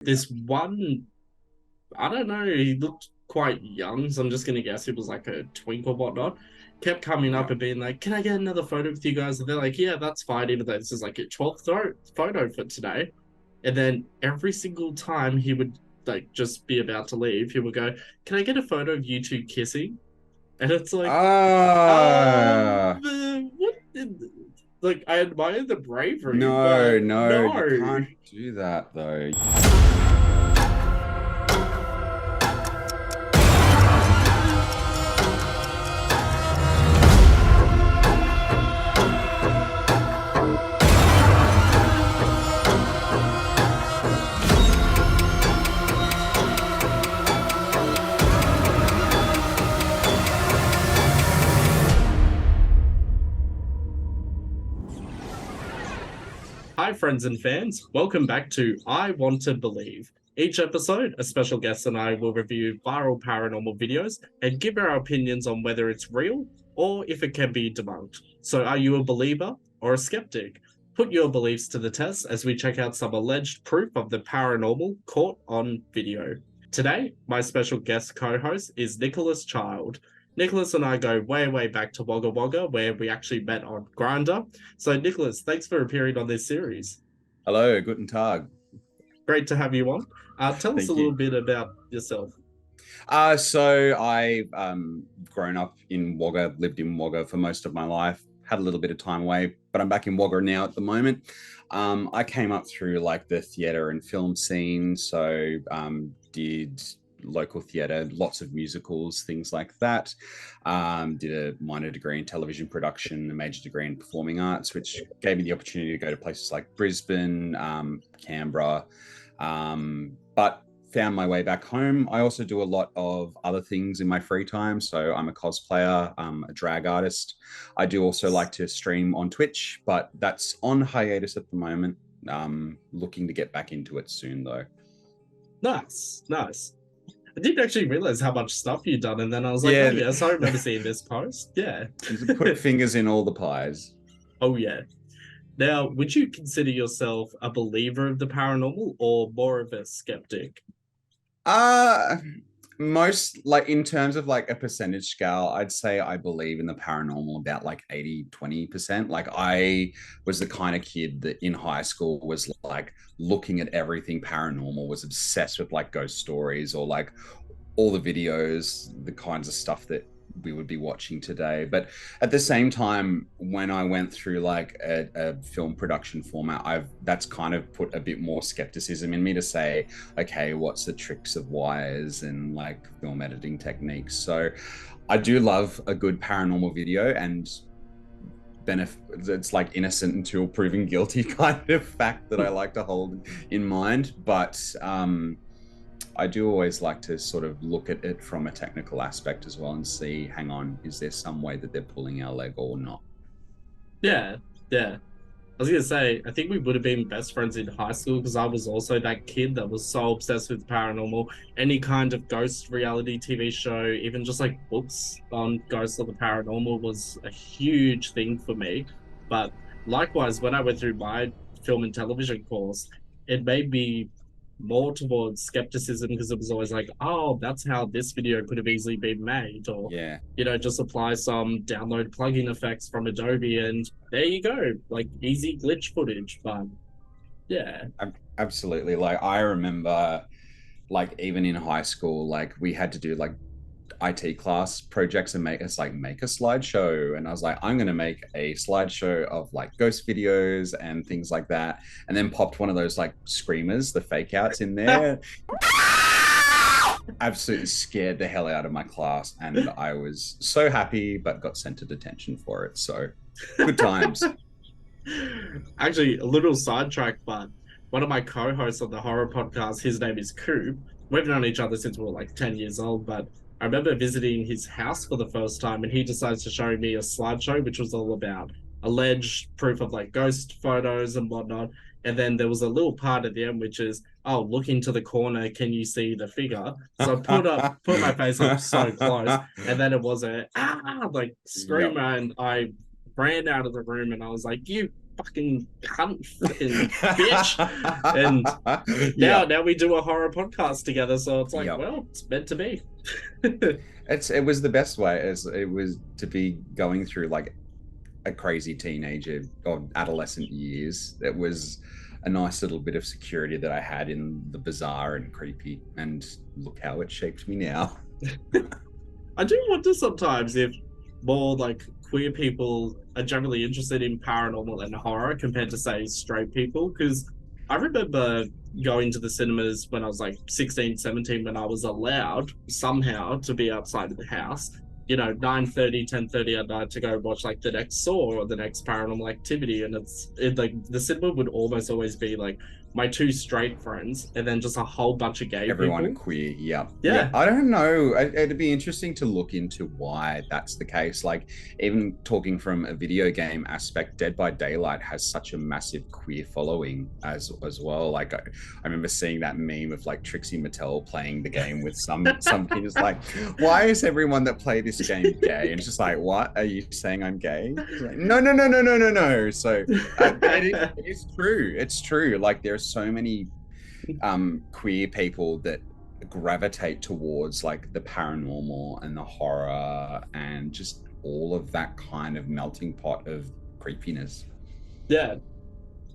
This one, I don't know, he looked quite young, so I'm just gonna guess he was like a twink or whatnot. Kept coming up Yeah. and being like, "Can I get another photo with you guys?" And they're like, "Yeah, that's fine." Even though this is like a 12th photo for today, and then every single time he would like just be about to leave, he would go, "Can I get a photo of you two kissing?" And it's like, Ah, what? Like, I admire the bravery, no, but no, you no. can't do that though. Hi, friends and fans. Welcome back to I Want to Believe. Each episode, a special guest and I will review viral paranormal videos and give our opinions on whether it's real or if it can be debunked. So, are you a believer or a skeptic? Put your beliefs to the test as we check out some alleged proof of the paranormal caught on video. Today, my special guest co host is Nicholas Childe. Nicholas and I go way, way back to Wagga Wagga, where we actually met on Grindr. So, Nicholas, thanks for appearing on this series. Hello, guten Tag. Great to have you on. Tell us a Thank little you. bit about yourself. So I grown up in Wagga, lived in Wagga for most of my life, had a little bit of time away, but I'm back in Wagga now at the moment. I came up through like the theatre and film scene, so did local theatre, lots of musicals, things like that. Did a minor degree in television production, a major degree in performing arts, which gave me the opportunity to go to places like Brisbane, Canberra, but found my way back home. I also do a lot of other things in my free time. So I'm a cosplayer, a drag artist. I do also like to stream on Twitch, but that's on hiatus at the moment. Looking to get back into it soon, though. Nice, nice. I didn't actually realize how much stuff you'd done, and then I was like, oh, Yeah, yes, I remember seeing this post. Yeah. put fingers in all the pies. Oh, yeah. Now, would you consider yourself a believer of the paranormal or more of a skeptic? Uh Most like in terms of like a percentage scale, I'd say I believe in the paranormal about like 80-20%. Like I was the kind of kid that in high school was like looking at everything paranormal, was obsessed with like ghost stories or like all the videos, the kinds of stuff that we would be watching today. But at the same time, when I went through like a film production format, that's kind of put a bit more skepticism in me to say, okay, what's the tricks of wires and like film editing techniques? So I do love a good paranormal video, and it's like innocent until proven guilty kind of fact that I like to hold in mind. But I do always like to sort of look at it from a technical aspect as well and see, hang on, is there some way that they're pulling our leg or not? Yeah, yeah. I was gonna say, I think we would have been best friends in high school because I was also that kid that was so obsessed with paranormal. Any kind of ghost reality TV show, even just like books on ghosts or the paranormal, was a huge thing for me. But likewise, when I went through my film and television course, it made me more towards skepticism because it was always like, oh, that's how this video could have easily been made, or Yeah, just apply some download plugin effects from Adobe and there you go, like easy glitch footage. But yeah, absolutely. Like I remember, like even in high school, like we had to do like IT class projects and make a slideshow. And I was like, I'm gonna make a slideshow of like ghost videos and things like that. And then popped one of those like screamers, the fake outs in there. Absolutely scared the hell out of my class. And I was so happy, but got sent to detention for it. So good times. actually, a little sidetrack, but one of my co-hosts on the horror podcast, his name is Coop. We've known each other since we were like 10 years old, but I remember visiting his house for the first time and he decides to show me a slideshow, which was all about alleged proof of like ghost photos and whatnot. And then there was a little part at the end, which is, oh, look into the corner. Can you see the figure? So I put my face up so close. And then it was a, like Yep. screamer. And I ran out of the room and I was like, you fucking cunt, fucking bitch. And now we do a horror podcast together, so it's like, well, it's meant to be. It was the best way, as it was to be going through like a crazy teenager or adolescent years. It was a nice little bit of security that I had in the bizarre and creepy, and look how it shaped me now. I do wonder sometimes if more like queer people are generally interested in paranormal and horror compared to, say, straight people, because I remember going to the cinemas when I was like 16, 17, when I was allowed somehow to be outside of the house, 9:30, 10:30 at night, to go watch like the next Saw or the next Paranormal Activity. And it like the cinema would almost always be like my two straight friends and then just a whole bunch of gay Everyone people. queer. Yeah. I don't know. It'd be interesting to look into why that's the case. Like, even talking from a video game aspect, Dead by Daylight has such a massive queer following as well. Like, I remember seeing that meme of like Trixie Mattel playing the game with some kids. Like, why is everyone that play this game gay? And it's just like, what are you saying? I'm gay? Like, no. So it is true. It's true. Like, there's so many queer people that gravitate towards like the paranormal and the horror and just all of that kind of melting pot of creepiness. Yeah,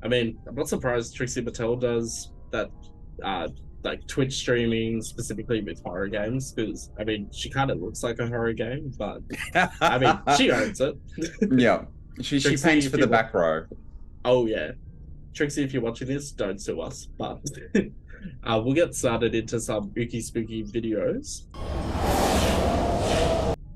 I mean, I'm not surprised Trixie Mattel does that, like Twitch streaming specifically with horror games, because I mean, she kind of looks like a horror game, but I mean, she owns it. Yeah, she paints for the back row. Oh yeah, Trixie, if you're watching this, don't sue us. But we'll get started into some ooky spooky videos.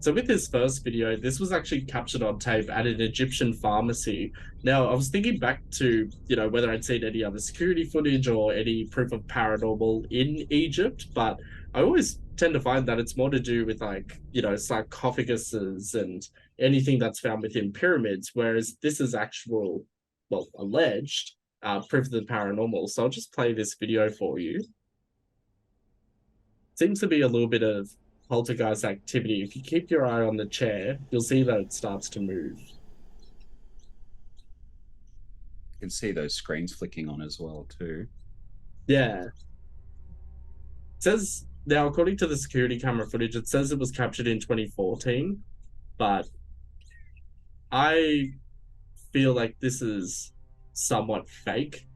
So with this first video, this was actually captured on tape at an Egyptian pharmacy. Now, I was thinking back to, whether I'd seen any other security footage or any proof of paranormal in Egypt, but I always tend to find that it's more to do with like, sarcophaguses and anything that's found within pyramids, whereas this is actual, well, alleged proof of the paranormal. So I'll just play this video for you. Seems to be a little bit of poltergeist activity. If you keep your eye on the chair, you'll see that it starts to move. You can see those screens flicking on as well too. Yeah. It says, now according to the security camera footage, it says it was captured in 2014, but I feel like this is somewhat fake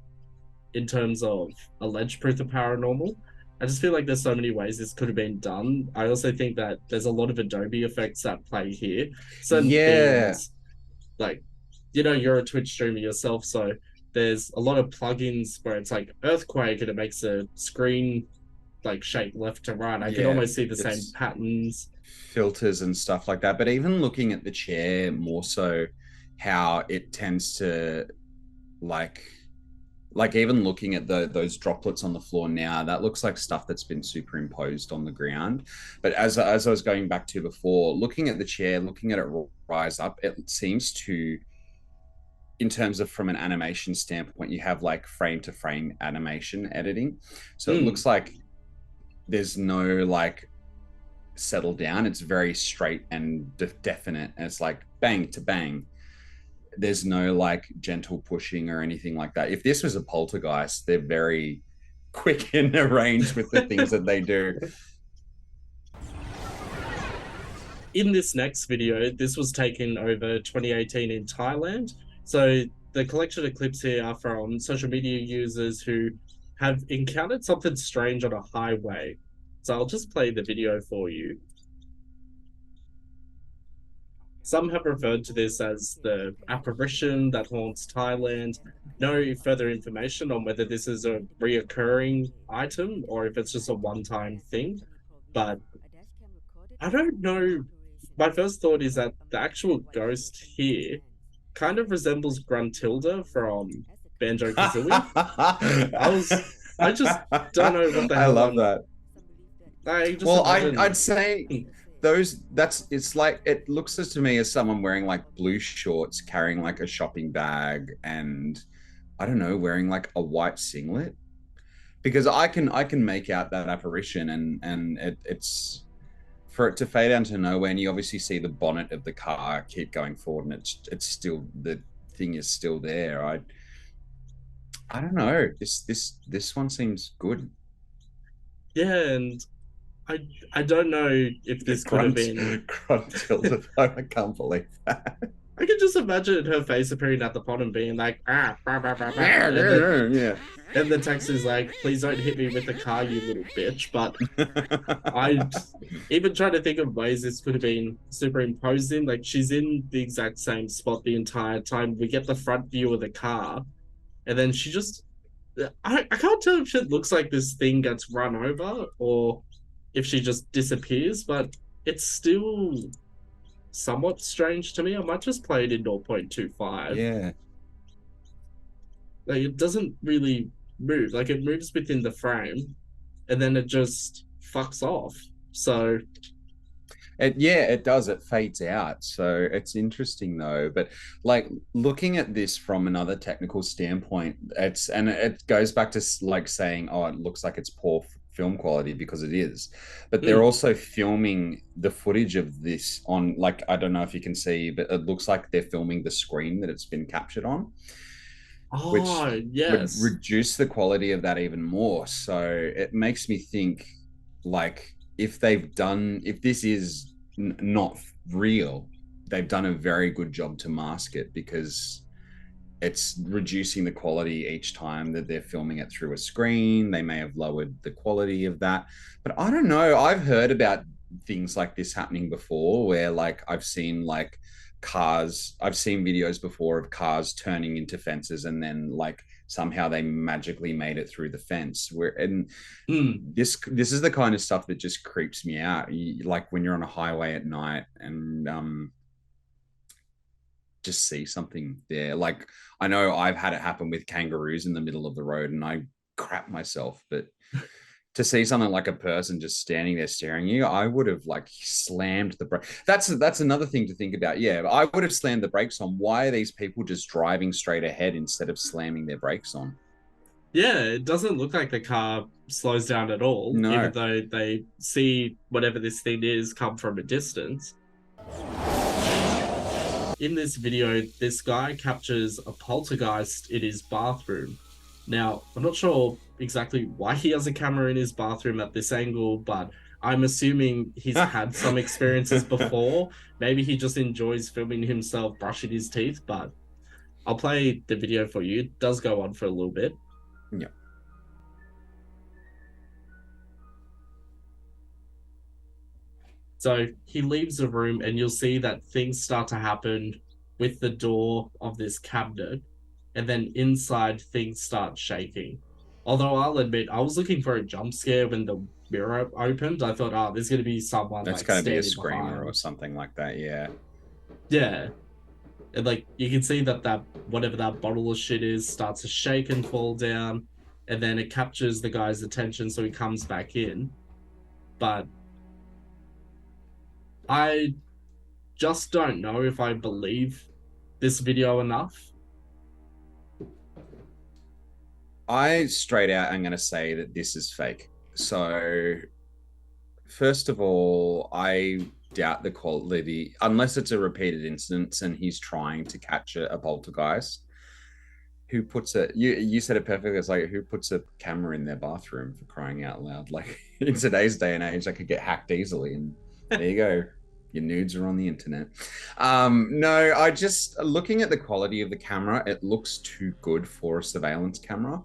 in terms of alleged proof of paranormal. I just feel like there's so many ways this could have been done. I also think that there's a lot of Adobe effects at play here. Certain things, like, you're a Twitch streamer yourself, so there's a lot of plugins where it's like earthquake and it makes a screen like shake left to right. I can almost see the same patterns. Filters and stuff like that. But even looking at the chair, more so how it tends to like even looking at those droplets on the floor now, that looks like stuff that's been superimposed on the ground. But as I was going back to before, looking at the chair, looking at it rise up, it seems to, in terms of from an animation standpoint, you have like frame to frame animation editing. So it looks like there's no like settle down. It's very straight and definite. And it's like bang to bang. There's no like gentle pushing or anything like that. If this was a poltergeist, they're very quick in their range with the things that they do. In this next video, this was taken over 2018 in Thailand. So the collection of clips here are from social media users who have encountered something strange on a highway. So I'll just play the video for you. Some have referred to this as the apparition that haunts Thailand. No further information on whether this is a reoccurring item or if it's just a one-time thing. But I don't know. My first thought is that the actual ghost here kind of resembles Gruntilda from Banjo-Kazooie. I just don't know what the hell. I love that. I'd say it's like, it looks to me as someone wearing like blue shorts, carrying like a shopping bag, and I don't know, wearing like a white singlet, because I can make out that apparition, and it's for it to fade out to nowhere, and you obviously see the bonnet of the car keep going forward, and it's still the thing is still there. I don't know. This one seems good. Yeah, and I don't know if this could have Grunt, been. grunt tilted. I can't believe that. I can just imagine her face appearing at the bottom, being like, bah, bah, bah, bah. Yeah. And the text is like, please don't hit me with the car, you little bitch. But I even trying to think of ways this could have been superimposed in. Like, she's in the exact same spot the entire time. We get the front view of the car, and then she just. I can't tell if it looks like this thing gets run over or if she just disappears, but it's still somewhat strange to me. I might just play it in 0.25. Yeah. Like, it doesn't really move. Like, it moves within the frame and then it just fucks off. So It does. It fades out. So it's interesting though. But like looking at this from another technical standpoint, it goes back to like saying, oh, it looks like it's poor film quality because it is. But they're also filming the footage of this on, like, I don't know if you can see, but it looks like they're filming the screen that it's been captured on, which would yes. reduce the quality of that even more. So it makes me think, like, if this is not real, they've done a very good job to mask it, because it's reducing the quality each time that they're filming it through a screen. They may have lowered the quality of that, but I don't know. I've heard about things like this happening before, where like I've seen videos before of cars turning into fences, and then like somehow they magically made it through the fence. This is the kind of stuff that just creeps me out. Like when you're on a highway at night and just see something there. Like I know I've had it happen with kangaroos in the middle of the road and I crap myself, but to see something like a person just standing there staring at you, I would have like slammed the brake. That's another thing to think about. Yeah, I would have slammed the brakes on. Why are these people just driving straight ahead instead of slamming their brakes on? Yeah, it doesn't look like the car slows down at all, No. even though they see whatever this thing is come from a distance. In this video, this guy captures a poltergeist in his bathroom. Now, I'm not sure exactly why he has a camera in his bathroom at this angle, but I'm assuming he's had some experiences before. Maybe he just enjoys filming himself brushing his teeth, but I'll play the video for you. It does go on for a little bit. Yeah. So he leaves the room, and you'll see that things start to happen with the door of this cabinet, and then inside things start shaking. Although I'll admit, I was looking for a jump scare when the mirror opened. I thought, oh, there's going to be someone That's like going to be a standing screamer behind. or something like that. Yeah. Yeah. And like you can see that whatever that bottle of shit is starts to shake and fall down, and then it captures the guy's attention, so he comes back in. But I just don't know if I believe this video enough. I straight out am going to say that this is fake. So, first of all, I doubt the quality, unless it's a repeated instance and he's trying to capture a poltergeist. Who puts it? You said it perfectly. It's like, who puts a camera in their bathroom, for crying out loud? Like in today's day and age, that could get hacked easily. And there you go. Your nudes are on the internet. No, I just looking at the quality of the camera, it looks too good for a surveillance camera.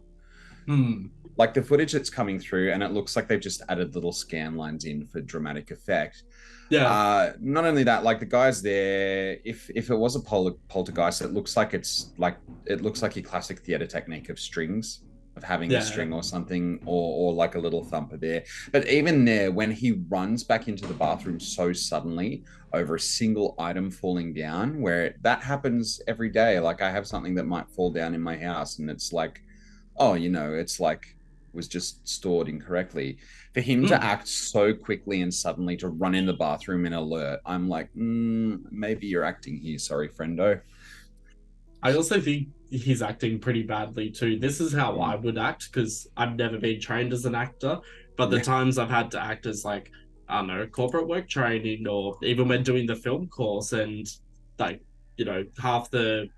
Like the footage that's coming through, and it looks like they've just added little scan lines in for dramatic effect. Yeah. Not only that, like the guys there, if it was a poltergeist, it looks like your classic theater technique of strings, of having a string or something, or like a little thumper there. But even there, when he runs back into the bathroom so suddenly over a single item falling down, where that happens every day. Like I have something that might fall down in my house, and it's like, oh, it's like was just stored incorrectly. For him to act so quickly and suddenly to run in the bathroom in alert, I'm like, maybe you're acting here. Sorry, friendo. I also think he's acting pretty badly too. This is how I would act, because I've never been trained as an actor, but the times I've had to act as like, I don't know, corporate work training, or even when doing the film course, and like, half the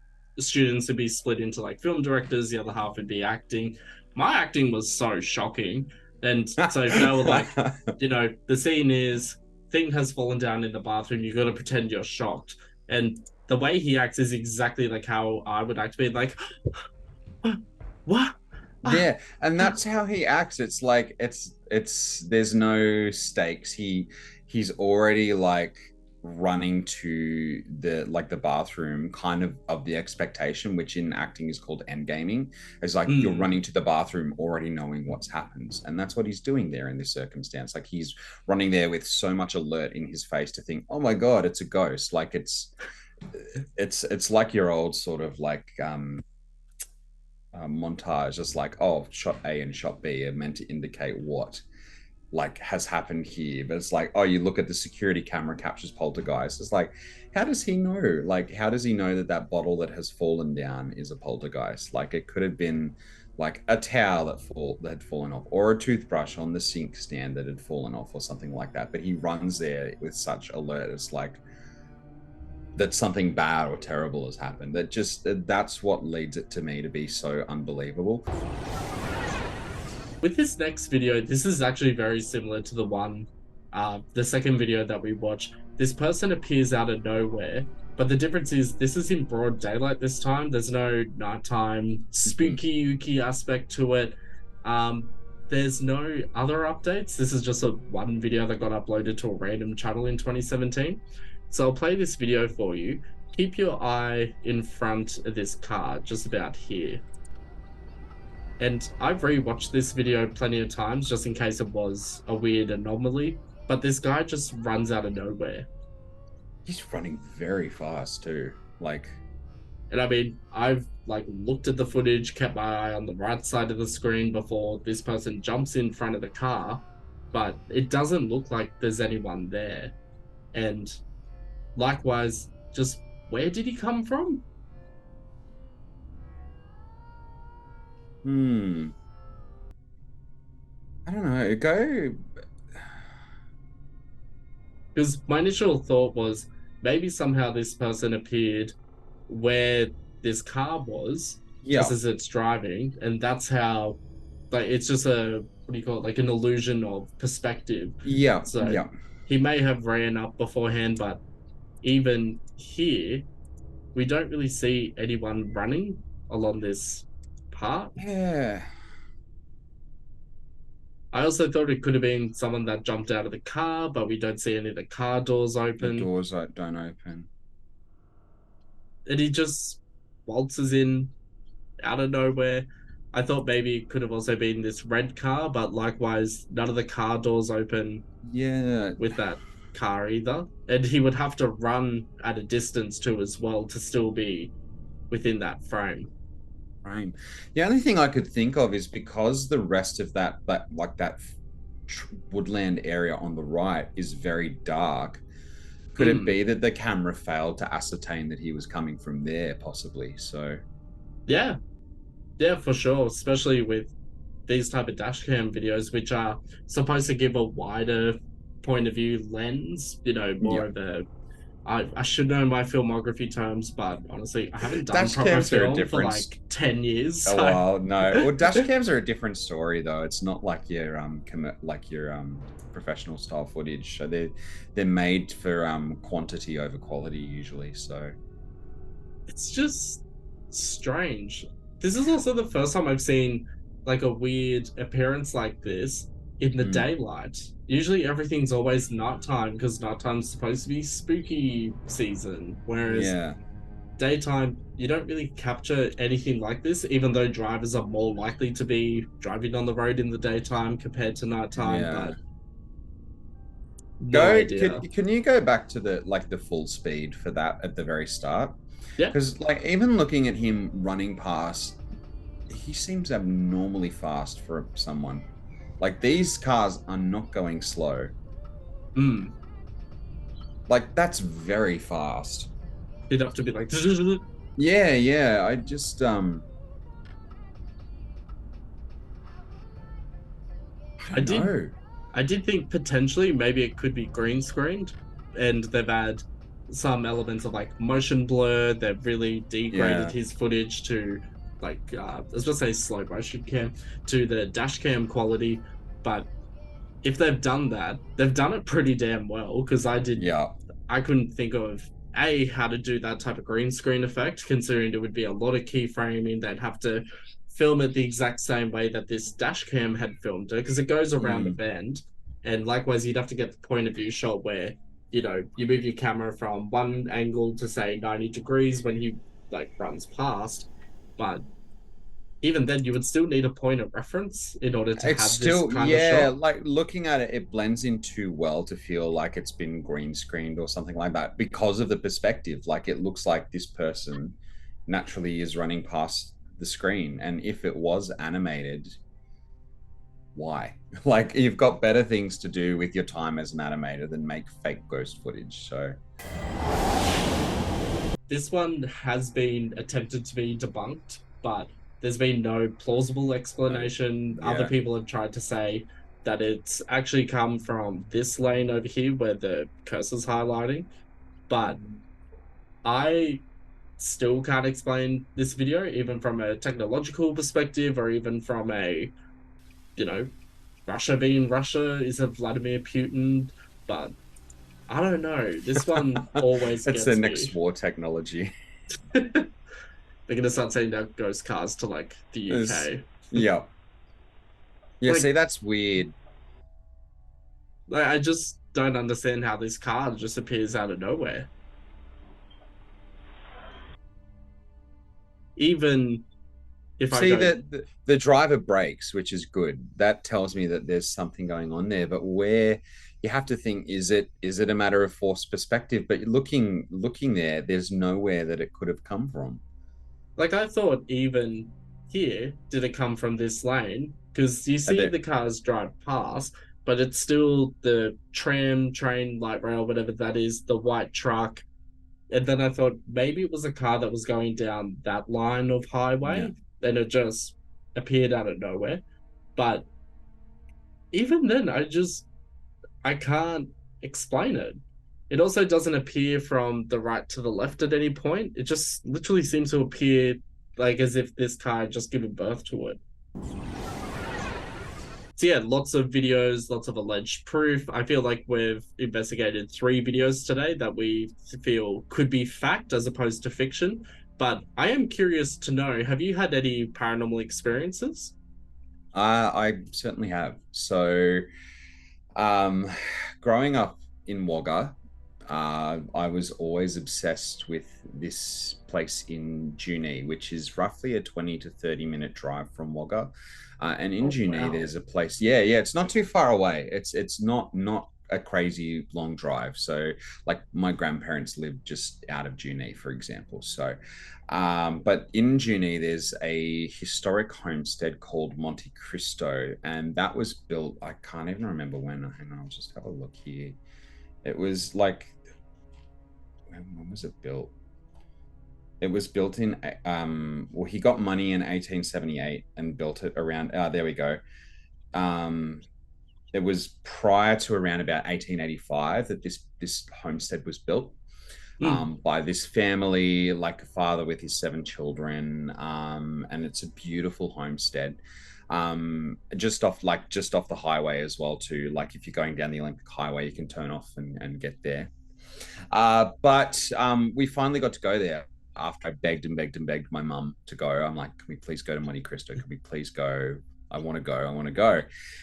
students would be split into like film directors, the other half would be acting. My acting was so shocking. And so if they were like, the scene is thing has fallen down in the bathroom, you got to pretend you're shocked. And the way he acts is exactly like how I would act, be like, what? Yeah, and that's how he acts. It's like there's no stakes. He's already like running to the bathroom kind of the expectation, which in acting is called endgaming. It's like you're running to the bathroom already knowing what's happened. And that's what he's doing there in this circumstance. Like he's running there with so much alert in his face to think, oh my God, it's a ghost. Like it's like your old sort of like montage, just like, oh, shot A and shot B are meant to indicate what like has happened here, but it's like, oh, you look at the security camera captures poltergeist. It's like, how does he know? Like, how does he know that that bottle that has fallen down is a poltergeist? Like, it could have been like a towel that had fallen off, or a toothbrush on the sink stand that had fallen off, or something like that. But he runs there with such alert. It's like that something bad or terrible has happened. That's what leads it to me to be so unbelievable. With this next video, this is actually very similar to the second video that we watched. This person appears out of nowhere, but the difference is this is in broad daylight this time. There's no nighttime spooky aspect to it. There's no other updates. This is just one video that got uploaded to a random channel in 2017. So I'll play this video for you. Keep your eye in front of this car, just about here. And I've rewatched this video plenty of times just in case it was a weird anomaly, but this guy just runs out of nowhere. He's running very fast too. And I mean, I've looked at the footage, kept my eye on the right side of the screen before this person jumps in front of the car, but it doesn't look like there's anyone there. And likewise, just where did he come from? I don't know. Because my initial thought was maybe somehow this person appeared where this car was, just as it's driving, and that's how, it's just what do you call it, like an illusion of perspective. So he may have ran up beforehand, but even here, we don't really see anyone running along this part. Yeah. I also thought it could have been someone that jumped out of the car, but we don't see any of the car doors open. The doors don't open. And he just waltzes in out of nowhere. I thought maybe it could have also been this red car, but likewise, none of the car doors open with that car either. And he would have to run at a distance too as well to still be within that frame. Right. The only thing I could think of is because the rest of that woodland area on the right is very dark. Could it be that the camera failed to ascertain that he was coming from there, possibly? So, yeah, for sure. Especially with these type of dash cam videos, which are supposed to give a wider point of view lens. More of a. I should know my filmography terms, but honestly, I haven't done dash proper cams film are for 10 years. So. Oh well, no. Well, dash cams are a different story, though. It's not like your professional style footage. So they're made for quantity over quality usually. So it's just strange. This is also the first time I've seen a weird appearance like this in the daylight. Usually everything's always nighttime because nighttime's supposed to be spooky season, whereas daytime you don't really capture anything like this, even though drivers are more likely to be driving on the road in the daytime compared to nighttime. But can you go back to the full speed for that at the very start? Because even looking at him running past, he seems abnormally fast for someone. These cars are not going slow. That's very fast. You'd have to be like... Yeah. I just... I did think potentially maybe it could be green screened, and they've had some elements of like motion blur. They've really degraded Yeah. his footage to like let's just say slow motion cam to the dash cam quality. But if they've done that, they've done it pretty damn well because Yeah. I couldn't think of a how to do that type of green screen effect, considering there would be a lot of keyframing. They'd have to film it the exact same way that this dash cam had filmed it because it goes around a Mm. bend, and likewise you'd have to get the point of view shot where you move your camera from one angle to say 90 degrees when he like runs past, but even then you would still need a point of reference in order to It's have this still, kind of yeah, shot. like looking at it, it blends in too well to feel like it's been green screened or something like that because of the perspective. Like it looks like this person naturally is running past the screen. And if it was animated, why? Like you've got better things to do with your time as an animator than make fake ghost footage. So, This one has been attempted to be debunked, but there's been no plausible explanation. Other yeah. people have tried to say that it's actually come from this lane over here where the cursor's highlighting, but I still can't explain this video, even from a technological perspective or even from a, you know, Russia being Russia, is it Vladimir Putin? But I don't know. This one always It's the gets next me. war technology. They're gonna start sending out ghost cars to like the Is UK. yeah. Yeah, Like, see, that's weird. I just don't understand how this car just appears out of nowhere. Even if I See go, that the driver brakes, which is good. That tells me that there's something going on there. But where you have to think, is it a matter of forced perspective? But looking there, there's nowhere that it could have come from. like, I thought even here, did it come from this lane? Because you see There, the cars drive past, but it's still the tram, train, light rail, whatever that is, the white truck. And then I thought maybe it was a car that was going down that line of yeah. highway, and it just appeared out of nowhere. But even then, I can't explain it. It also doesn't appear from the right to the left at any point. It just literally seems to appear like as if this car had just given birth to it. So yeah, lots of videos, lots of alleged proof. I feel like we've investigated 3 videos today that we feel could be fact as opposed to fiction. But I am curious to know, have you had any paranormal experiences? I certainly have. So, um, growing up in Wagga, I was always obsessed with this place in Junee, which is roughly a 20 to 30-minute drive from Wagga. And in Oh Junee, wow. there's a place. Yeah, yeah, it's not too far away. It's not a crazy long drive. So, like my grandparents lived just out of Junee, for example. So, but in Junee, there's a historic homestead called Monte Cristo, and that was built. I can't even remember when. Hang on, I'll just have a look here. It was like, when was it built? It was built in well, he got money in 1878 and built it around there we go. Um it was prior to around about 1885 that this homestead was built, Mm. by this family, like a father with his 7 children, and it's a beautiful homestead, just off the highway as well too. Like if you're going down the Olympic Highway, you can turn off and get there. But we finally got to go there after I begged and begged and begged my mum to go. I'm like, can we please go to Monte Cristo? Can we please go? I want to go. I want to go.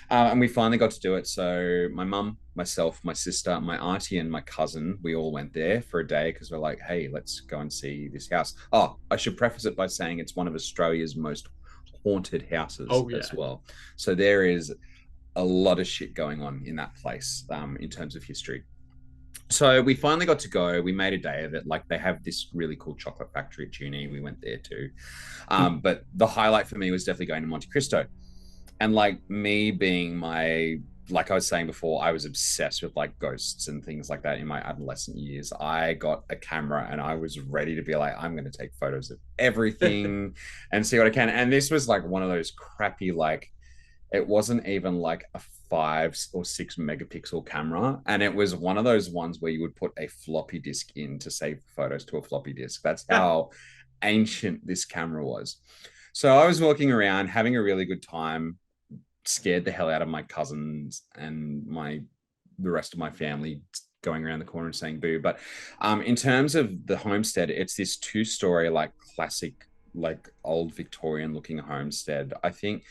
And we finally got to do it. So my mum, myself, my sister, my auntie, and my cousin, we all went there for a day because we're like, hey, let's go and see this house. Oh, I should preface it by saying it's one of Australia's most haunted houses Oh as yeah. well. So there is a lot of shit going on in that place, in terms of history. So we finally got to go. We made a day of it. Like they have this really cool chocolate factory at Junee. We went there too. Mm. But the highlight for me was definitely going to Monte Cristo. And like me being like I was saying before, I was obsessed with like ghosts and things like that in my adolescent years. I got a camera and I was ready to be like, I'm going to take photos of everything and see what I can. And this was like one of those crappy, like It wasn't even like a 5 or 6 megapixel camera. And it was one of those ones where you would put a floppy disk in to save photos to a floppy disk. That's how ancient this camera was. So I was walking around having a really good time, scared the hell out of my cousins and the rest of my family, going around the corner and saying boo. But in terms of the homestead, it's this 2-story, like classic, like old Victorian looking homestead. I think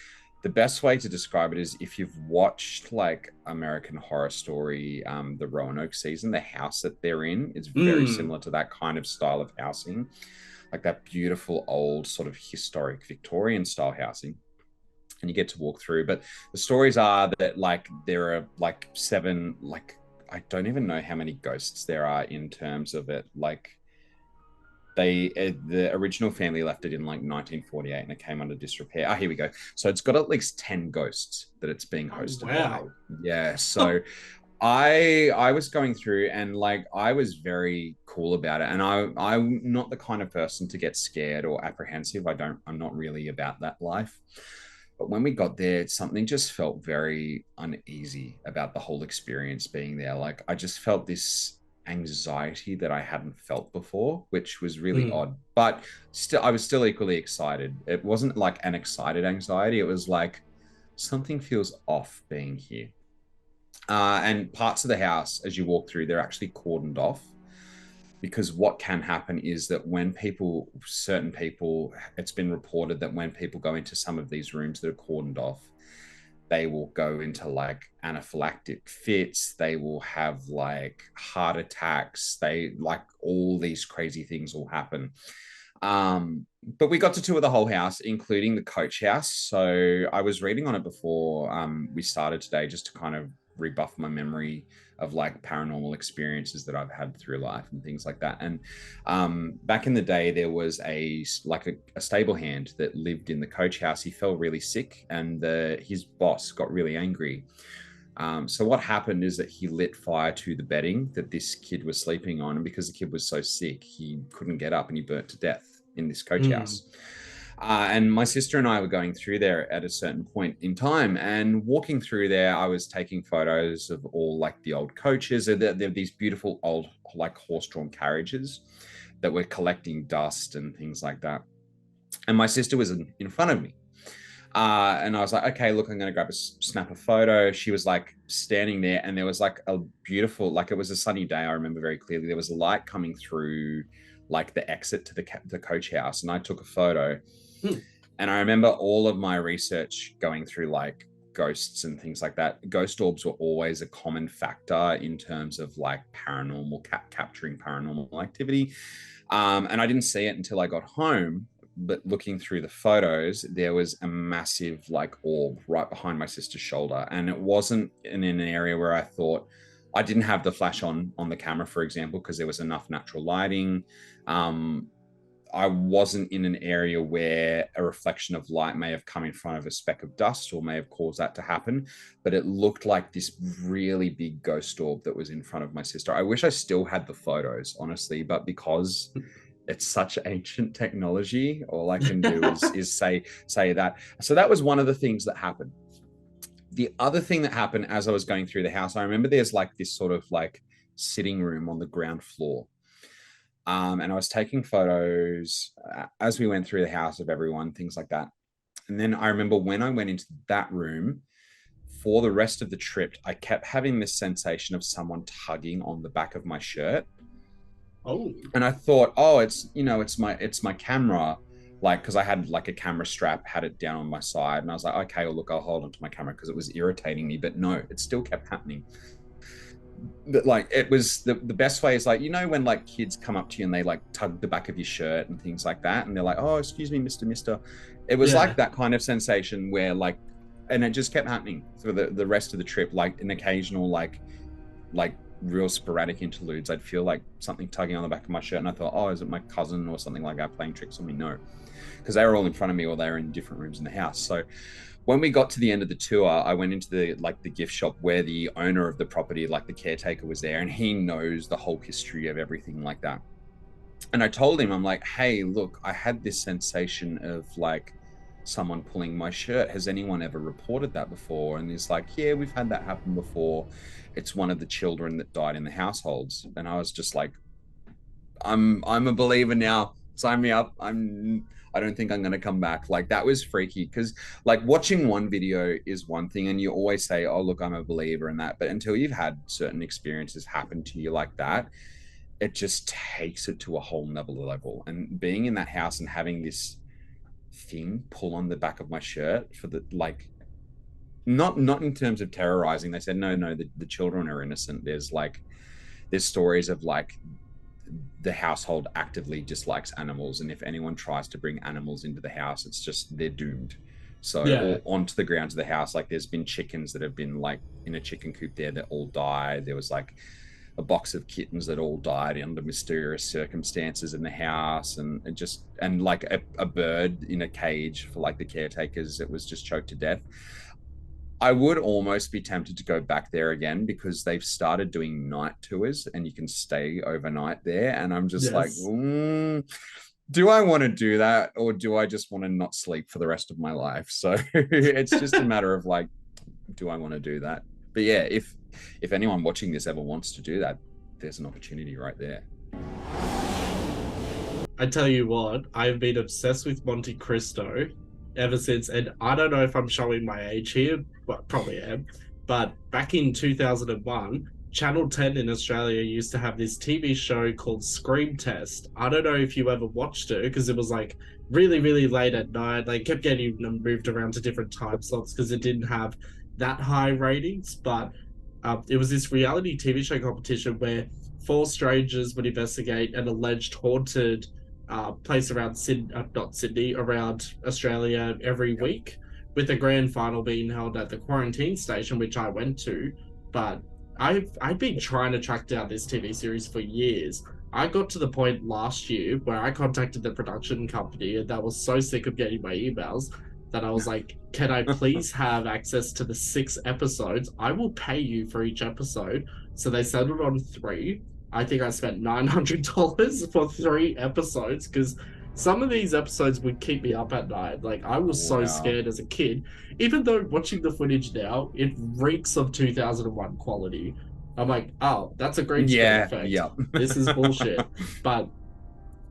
the best way to describe it is if you've watched like American Horror Story, the Roanoke season, the house that they're in is very similar to that kind of style of housing, like that beautiful old sort of historic Victorian style housing. And you get to walk through. But the stories are that like there are like 7, like I don't even know how many ghosts there are in terms of it. Like the original family left it in like 1948 and it came under disrepair. Here we go. So it's got at least 10 ghosts that it's being hosted by. Yeah. So I was going through and like I was very cool about it. And I'm not the kind of person to get scared or apprehensive. I'm not really about that life. But when we got there, something just felt very uneasy about the whole experience being there. Like I just felt this anxiety that I hadn't felt before, which was really odd. But still, I was still equally excited. It wasn't like an excited anxiety. It was like something feels off being here. And parts of the house, as you walk through, they're actually cordoned off. Because what can happen is that when certain people, it's been reported that when people go into some of these rooms that are cordoned off, they will go into like anaphylactic fits. They will have like heart attacks. They like all these crazy things will happen. But we got to tour the whole house, including the coach house. So I was reading on it before we started today, just to kind of rebuff my memory of like paranormal experiences that I've had through life and things like that. And back in the day, there was a stable hand that lived in the coach house. He fell really sick and his boss got really angry. So what happened is that he lit fire to the bedding that this kid was sleeping on. And because the kid was so sick, he couldn't get up and he burnt to death in this coach house. And my sister and I were going through there at a certain point in time, and walking through there, I was taking photos of all like the old coaches. There these beautiful old like horse-drawn carriages that were collecting dust and things like that. And my sister was in front of me. And I was like, okay, look, I'm going to snap a photo. She was like standing there and there was like a beautiful, like it was a sunny day. I remember very clearly. There was a light coming through like the exit to the coach house. And I took a photo. And I remember all of my research going through like ghosts and things like that. Ghost orbs were always a common factor in terms of like paranormal, capturing paranormal activity. And I didn't see it until I got home. But looking through the photos, there was a massive like orb right behind my sister's shoulder. And it wasn't in an area where I thought, I didn't have the flash on the camera, for example, because there was enough natural lighting. I wasn't in an area where a reflection of light may have come in front of a speck of dust or may have caused that to happen, but it looked like this really big ghost orb that was in front of my sister. I wish I still had the photos, honestly, but because it's such ancient technology, all I can do is say that. So that was one of the things that happened. The other thing that happened as I was going through the house, I remember there's like this sort of like sitting room on the ground floor. And I was taking photos as we went through the house of everyone, things like that. And then I remember when I went into that room for the rest of the trip, I kept having this sensation of someone tugging on the back of my shirt. Oh. And I thought, oh, it's my camera. Like, because I had like a camera strap, had it down on my side. And I was like, okay, well, look, I'll hold onto my camera because it was irritating me. But no, it still kept happening. Like it was the best way is like, you know, when like kids come up to you and they like tug the back of your shirt and things like that, and they're like, oh, excuse me, mister. It was like that kind of sensation where like, and it just kept happening for the rest of the trip, like an occasional like real sporadic interludes. I'd feel like something tugging on the back of my shirt and I thought, oh, is it my cousin or something like that playing tricks on me? No, because they were all in front of me or they were in different rooms in the house. So when we got to the end of the tour, I went into the gift shop where the owner of the property, like the caretaker, was there, and he knows the whole history of everything like that. And I told him, I'm like, hey, look, I had this sensation of like someone pulling my shirt. Has anyone ever reported that before? And he's like, yeah, we've had that happen before. It's one of the children that died in the households. And I was just like, I'm a believer now. Sign me up. I don't think I'm gonna come back. Like that was freaky because like watching one video is one thing, and you always say, oh look, I'm a believer in that. But until you've had certain experiences happen to you like that, it just takes it to a whole nother level. And being in that house and having this thing pull on the back of my shirt for the like not in terms of terrorizing. They said no, the children are innocent. There's stories of like the household actively dislikes animals, and if anyone tries to bring animals into the house, it's just they're doomed. So or onto the grounds of the house, like there's been chickens that have been like in a chicken coop there that all died. There was like a box of kittens that all died under mysterious circumstances in the house, and it just and like a bird in a cage for like the caretakers, it was just choked to death. I would almost be tempted to go back there again because they've started doing night tours and you can stay overnight there. And I'm just like, do I want to do that, or do I just want to not sleep for the rest of my life? So it's just a matter of like, do I want to do that? But yeah, if anyone watching this ever wants to do that, there's an opportunity right there. I tell you what, I've been obsessed with Monte Cristo ever since, and I don't know if I'm showing my age here, but probably am. But back in 2001, Channel 10 in Australia used to have this TV show called Scream Test. I don't know if you ever watched it because it was like really, really late at night. Like kept getting moved around to different time slots because it didn't have that high ratings. But it was this reality TV show competition where four strangers would investigate an alleged haunted place around around Australia every week, with the grand final being held at the quarantine station, which I went to. But I've been trying to track down this TV series for years. I got to the point last year where I contacted the production company, and I was so sick of getting my emails that I was like, can I please have access to the 6 episodes? I will pay you for each episode. So they settled on 3. I think I spent $900 for 3 episodes because some of these episodes would keep me up at night. Like I was so scared as a kid. Even though watching the footage now, it reeks of 2001 quality. I'm like, oh, that's a green screen effect. Yeah. This is bullshit. But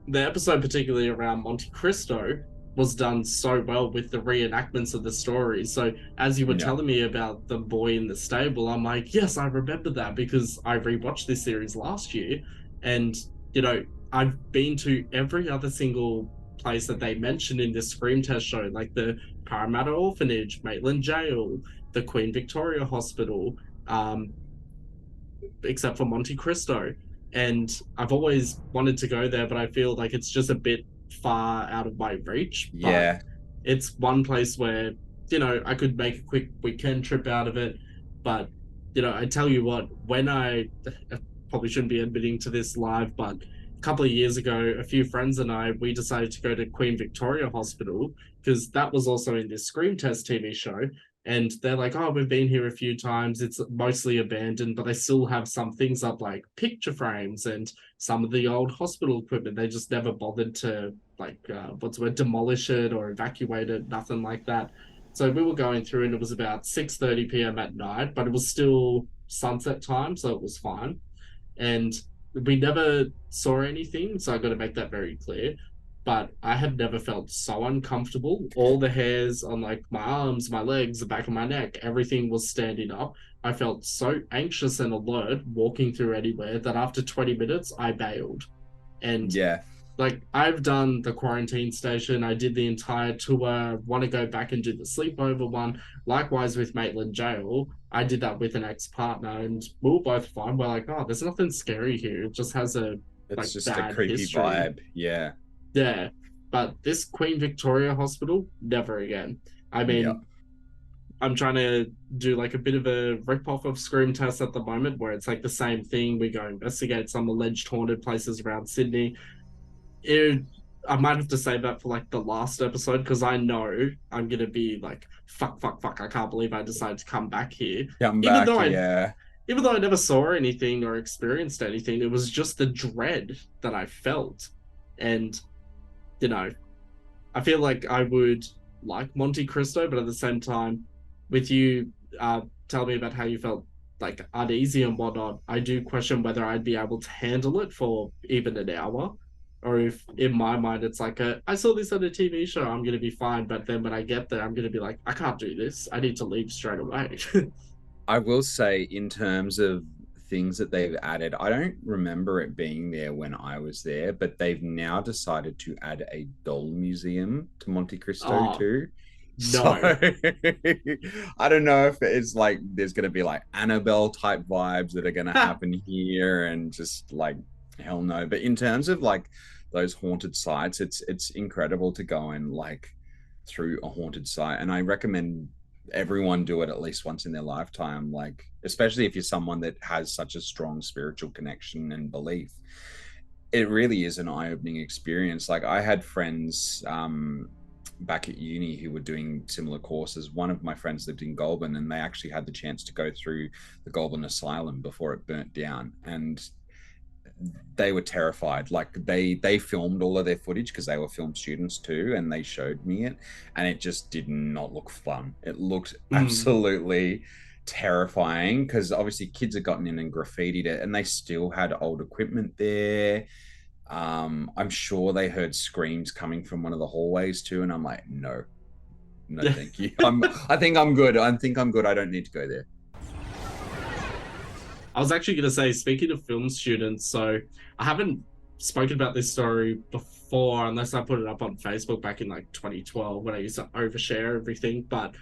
the episode particularly around Monte Cristo was done so well with the reenactments of the story. So as you were telling me about the boy in the stable, I'm like, yes, I remember that because I rewatched this series last year. And, you know, I've been to every other single place that they mentioned in this Scream Test show, like the Parramatta Orphanage, Maitland Jail, the Queen Victoria Hospital, except for Monte Cristo. And I've always wanted to go there, but I feel like it's just a bit far out of my reach. Yeah. But it's one place where, you know, I could make a quick weekend trip out of it. But, you know, I tell you what, when I probably shouldn't be admitting to this live, but a couple of years ago, a few friends and we decided to go to Queen Victoria Hospital because that was also in this Scream Test TV show. And they're like, oh, we've been here a few times. It's mostly abandoned, but they still have some things up like picture frames and some of the old hospital equipment. They just never bothered to demolish it or evacuate it, nothing like that. So we were going through and it was about 6:30 p.m. at night, but it was still sunset time, so it was fine. And we never saw anything, so I got to make that very clear. But I have never felt so uncomfortable. All the hairs on like my arms, my legs, the back of my neck, everything was standing up. I felt so anxious and alert walking through anywhere that after 20 minutes, I bailed. And like I've done the quarantine station, I did the entire tour, want to go back and do the sleepover one. Likewise with Maitland Jail, I did that with an ex-partner and we were both fine. We're like, oh, there's nothing scary here. It just has it's like just bad a creepy history. vibe. Yeah. Yeah, but this Queen Victoria Hospital, never again. I mean, I'm trying to do like a bit of a rip-off of Scream Test at the moment where it's like the same thing. We go investigate some alleged haunted places around Sydney. I might have to save that for like the last episode because I know I'm going to be like, fuck. I can't believe I decided to come back here. Even though I never saw anything or experienced anything, it was just the dread that I felt. And, you know, I feel like I would like Monte Cristo, but at the same time, with you telling me about how you felt like uneasy and whatnot, I do question whether I'd be able to handle it for even an hour. Or if in my mind it's like I saw this on a TV show, I'm gonna be fine. But then when I get there, I'm gonna be like, I can't do this. I need to leave straight away. I will say, in terms of things that they've added, I don't remember it being there when I was there, but they've now decided to add a doll museum to Monte Cristo Oh too. So no. I don't know if it's like there's going to be like Annabelle type vibes that are going to happen here, and just like hell no. But in terms of like those haunted sites, it's incredible to go and like through a haunted site, and I recommend everyone do it at least once in their lifetime, like especially if you're someone that has such a strong spiritual connection and belief. It really is an eye-opening experience. Like I had friends back at uni who were doing similar courses. One of my friends lived in Goulburn, and they actually had the chance to go through the Goulburn Asylum before it burnt down, and they were terrified. Like they filmed all of their footage because they were film students too, and they showed me it, and it just did not look fun. It looked absolutely terrifying, because obviously kids had gotten in and graffitied it, and they still had old equipment there. I'm sure they heard screams coming from one of the hallways too, and I'm like, no, no, thank you. I think I'm good. I think I'm good. I don't need to go there. I was actually going to say, speaking of film students, so I haven't spoken about this story before unless I put it up on Facebook back in like 2012 when I used to overshare everything. But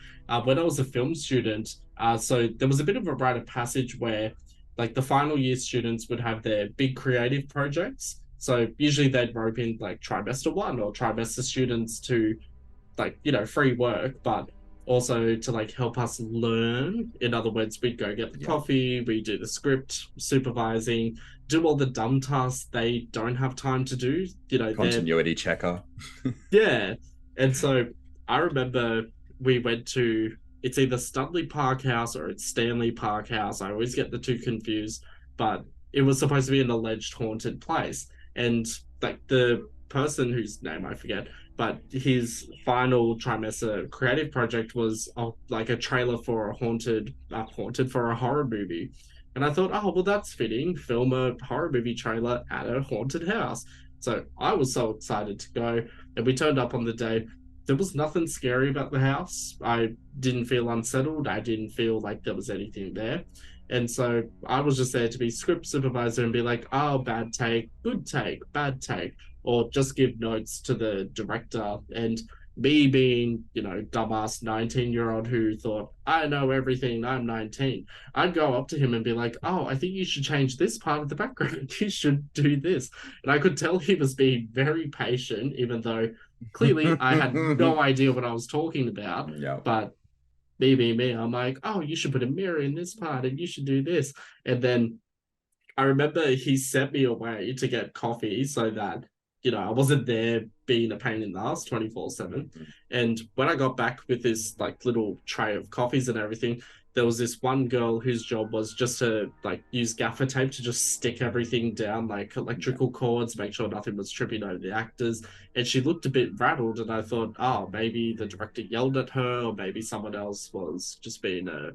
when I was a film student, so there was a bit of a rite of passage where like the final year students would have their big creative projects. So usually they'd rope in like trimester one or trimester students to like, you know, free work, but also to like help us learn. In other words, we'd go get the coffee, we do the script supervising, do all the dumb tasks they don't have time to do, you know. Continuity checker. Yeah. And so I remember we went to, it's either Studley Park House or it's Stanley Park House, I always get the two confused, but it was supposed to be an alleged haunted place. And like the person whose name I forget, but his final trimester creative project was like a trailer for a haunted for a horror movie. And I thought, oh well, that's fitting, film a horror movie trailer at a haunted house. So I was so excited to go, and we turned up on the day. There was nothing scary about the house. I didn't feel unsettled. I didn't feel like there was anything there. And so I was just there to be script supervisor and be like, oh, bad take, good take, bad take, or just give notes to the director. And me being, you know, dumbass 19-year-old who thought, I know everything, I'm 19, I'd go up to him and be like, oh, I think you should change this part of the background. You should do this. And I could tell he was being very patient, even though clearly I had no idea what I was talking about. But me, I'm like, oh, you should put a mirror in this part and you should do this. And then I remember he sent me away to get coffee so that, you know, I wasn't there being a pain in the ass 24/7. And when I got back with this like little tray of coffees and everything, there was this one girl whose job was just to like use gaffer tape to just stick everything down, like electrical cords, make sure nothing was tripping over the actors. And she looked a bit rattled, and I thought, oh, maybe the director yelled at her, or maybe someone else was just being a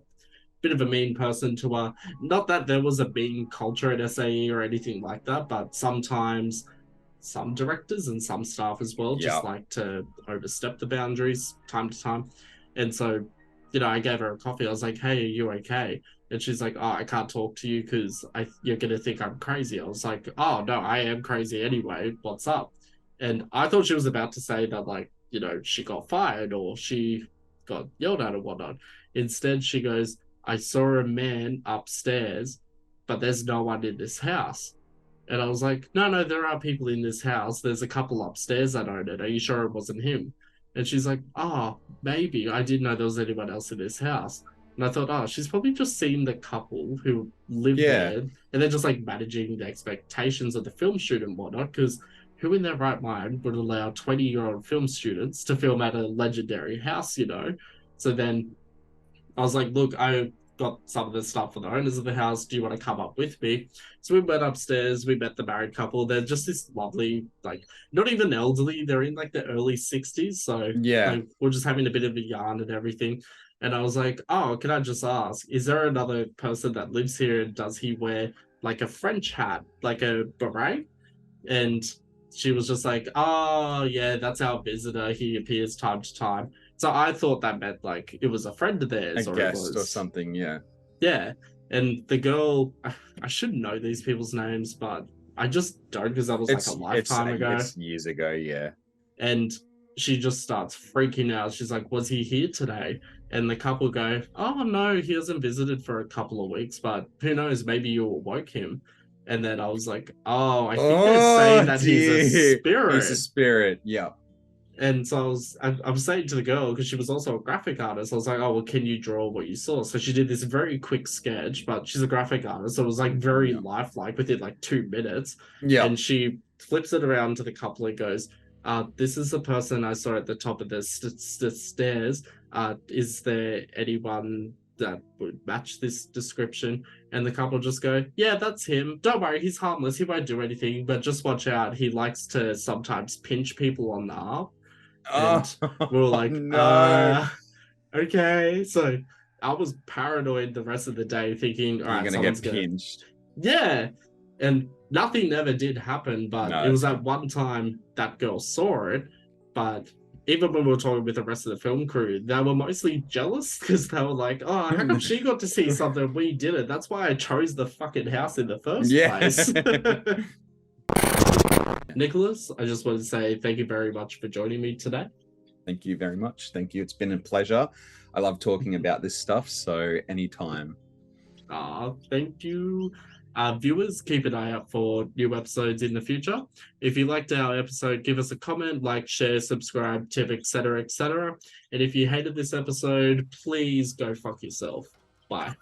bit of a mean person to her. Not that there was a mean culture at SAE or anything like that, but sometimes some directors and some staff as well just like to overstep the boundaries time to time. And so, you know, I gave her a coffee. I was like, hey, are you okay? And she's like, oh, I can't talk to you because you're going to think I'm crazy. I was like, oh, no, I am crazy anyway. What's up? And I thought she was about to say that, like, you know, she got fired or she got yelled at or whatnot. Instead, she goes, I saw a man upstairs, but there's no one in this house. And I was like, no, there are people in this house. There's a couple upstairs that own it. Are you sure it wasn't him? And she's like, oh, maybe. I didn't know there was anyone else in this house. And I thought, oh, she's probably just seen the couple who live there. And they're just like managing the expectations of the film shoot and whatnot. Because who in their right mind would allow 20-year-old film students to film at a legendary house, you know? So then I was like, look, got some of the stuff for the owners of the house. Do you want to come up with me? So we went upstairs. We met the married couple. They're just this lovely, like, not even elderly. They're in like the early 60s. So Yeah. like, we're just having a bit of a yarn and everything. And I was like, oh, can I just ask, is there another person that lives here? And does he wear like a French hat, like a beret? And she was just like, oh, yeah, that's our visitor. He appears time to time. So I thought that meant like it was a friend of theirs, A or guest it was or something, yeah. Yeah. And the girl, I should know these people's names, but I just don't because that was like a lifetime ago. It's years ago, yeah. And she just starts freaking out. She's like, was he here today? And the couple go, oh, no, he hasn't visited for a couple of weeks, but who knows? Maybe you awoke him. And then I was like, oh, I think they're saying that he's a spirit. He's a spirit, yeah. And so I was saying to the girl, because she was also a graphic artist, I was like, oh, well, can you draw what you saw? So she did this very quick sketch, but she's a graphic artist. So it was like very lifelike within like 2 minutes. Yeah. And she flips it around to the couple and goes, this is the person I saw at the top of the stairs. Is there anyone that would match this description? And the couple just go, yeah, that's him. Don't worry, he's harmless. He won't do anything, but just watch out. He likes to sometimes pinch people on the arm. And we were like, no. Okay. So I was paranoid the rest of the day, thinking, all right, you're gonna get pinched. Yeah. And nothing ever did happen, but it was that one time that girl saw it. But even when we were talking with the rest of the film crew, they were mostly jealous because they were like, oh, how come she got to see something we didn't? That's why I chose the fucking house in the first place. Nicholas, I just want to say thank you very much for joining me today. Thank you very much. Thank you. It's been a pleasure. I love talking about this stuff, so anytime. Thank you. Viewers, keep an eye out for new episodes in the future. If you liked our episode, give us a comment, like, share, subscribe, tip, etc., etc. And if you hated this episode, please go fuck yourself. Bye.